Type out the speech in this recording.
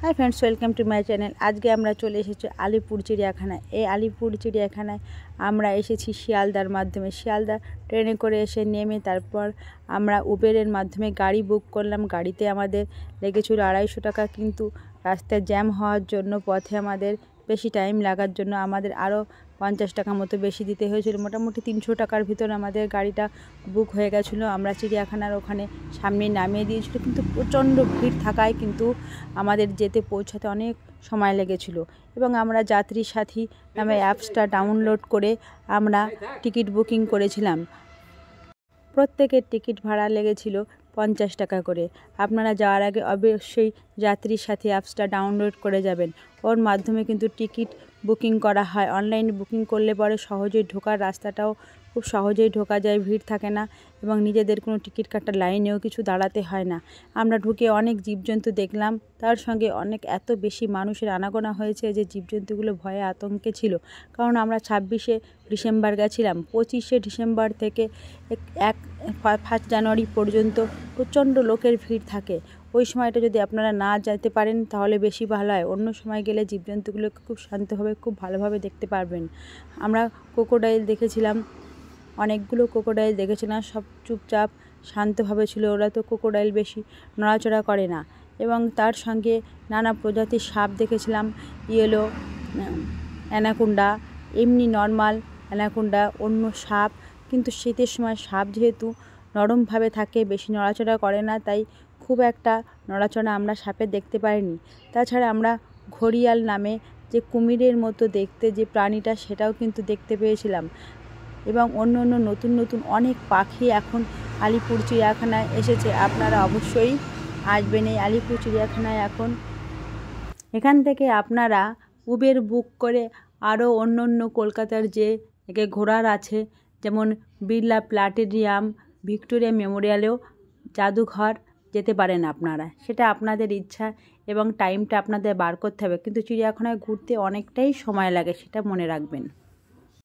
Hi friends, welcome to my channel. আজকে আমরা চলে এসেছি আলিপুর চিড়িয়াখানায়। এই আলিপুর চিড়িয়াখানায় আমরা এসেছি শিয়ালদার মাধ্যমে। শিয়ালদা ট্রেনে করে এসে নেমে তারপর আমরা উবেরের মাধ্যমে গাড়ি বুক করলাম। গাড়িতে আমাদের লেগেছিল 250 টাকা, কিন্তু রাস্তায় জ্যাম হওয়ার জন্য পথে আমাদের বেশি টাইম লাগার জন্য আমাদের আরও 50 টাকা মতো বেশি দিতে হয়েছিল। মোটামুটি 300 টাকার ভিতর আমাদের গাড়িটা বুক হয়ে গেছিলো। আমরা চিড়িয়াখানার ওখানে সামনে নামিয়ে দিয়েছিল, কিন্তু প্রচণ্ড ভিড় থাকায় কিন্তু আমাদের যেতে পৌঁছাতে অনেক সময় লেগেছিল। এবং আমরা যাত্রী সাথী নামে অ্যাপসটা ডাউনলোড করে আমরা টিকিট বুকিং করেছিলাম। প্রত্যেকের টিকিট ভাড়া লেগেছিল 50 টাকা করে। আপনারা যাওয়ার আগে অবশ্যই যাত্রী সাথী অ্যাপসটা ডাউনলোড করে যাবেন। ওর মাধ্যমে কিন্তু টিকিট বুকিং করা হয়। অনলাইনে বুকিং করলে পরে সহজেই ঢোকার রাস্তাটাও খুব সহজেই ঢোকা যায়, ভিড় থাকে না এবং নিজেদের কোনো টিকিট কাটার লাইনেও কিছু দাঁড়াতে হয় না। আমরা ঢুকে অনেক জীবজন্তু দেখলাম, তার সঙ্গে অনেক এত বেশি মানুষের আনাগোনা হয়েছে যে জীবজন্তুগুলো ভয়ে আতঙ্কে ছিল। কারণ আমরা 26শে ডিসেম্বর গেছিলাম। 25শে ডিসেম্বর থেকে 1 জানুয়ারি পর্যন্ত প্রচণ্ড লোকের ভিড় থাকে। ওই সময়টা যদি আপনারা না যেতে পারেন তাহলে বেশি ভালো হয়। অন্য সময় গেলে জীবজন্তুগুলোকে খুব শান্তভাবে খুব ভালোভাবে দেখতে পারবেন। আমরা ক্রোকোডাইল দেখেছিলাম, অনেকগুলো ক্রোকোডাইল দেখেছিলাম। সব চুপচাপ শান্তভাবে ছিল। ওরা তো ক্রোকোডাইল বেশি নড়াচড়া করে না। এবং তার সঙ্গে নানা প্রজাতির সাপ দেখেছিলাম, ইয়েলো অ্যানাকোন্ডা, এমনি নর্মাল অ্যানাকোন্ডা, অন্য সাপ। কিন্তু শীতের সময় সাপ যেহেতু নরমভাবে থাকে, বেশি নড়াচড়া করে না, তাই খুব একটা নড়াচড়া আমরা সাপের দেখতে পাইনি। তাছাড়া আমরা ঘড়িয়াল নামে যে কুমিরের মতো দেখতে যে প্রাণীটা, সেটাও কিন্তু দেখতে পেয়েছিলাম। এবং অন্য অন্য নতুন নতুন অনেক পাখি এখন আলিপুর চিড়িয়াখানায় এসেছে। আপনারা অবশ্যই আসবেন এই আলিপুর চিড়িয়াখানায়। এখান থেকে আপনারা উবের বুক করে আরও অন্য অন্য কলকাতার যে ঘোরার আছে, যেমন বিড়লা প্ল্যানেটেরিয়াম, ভিক্টোরিয়া মেমোরিয়ালেও জাদুঘর যেতে পারেন আপনারা। সেটা আপনাদের ইচ্ছা এবং টাইমটা আপনাদের বার করতে হবে, কিন্তু চিড়িয়াখানায় ঘুরতে অনেকটাই সময় লাগে, সেটা মনে রাখবেন।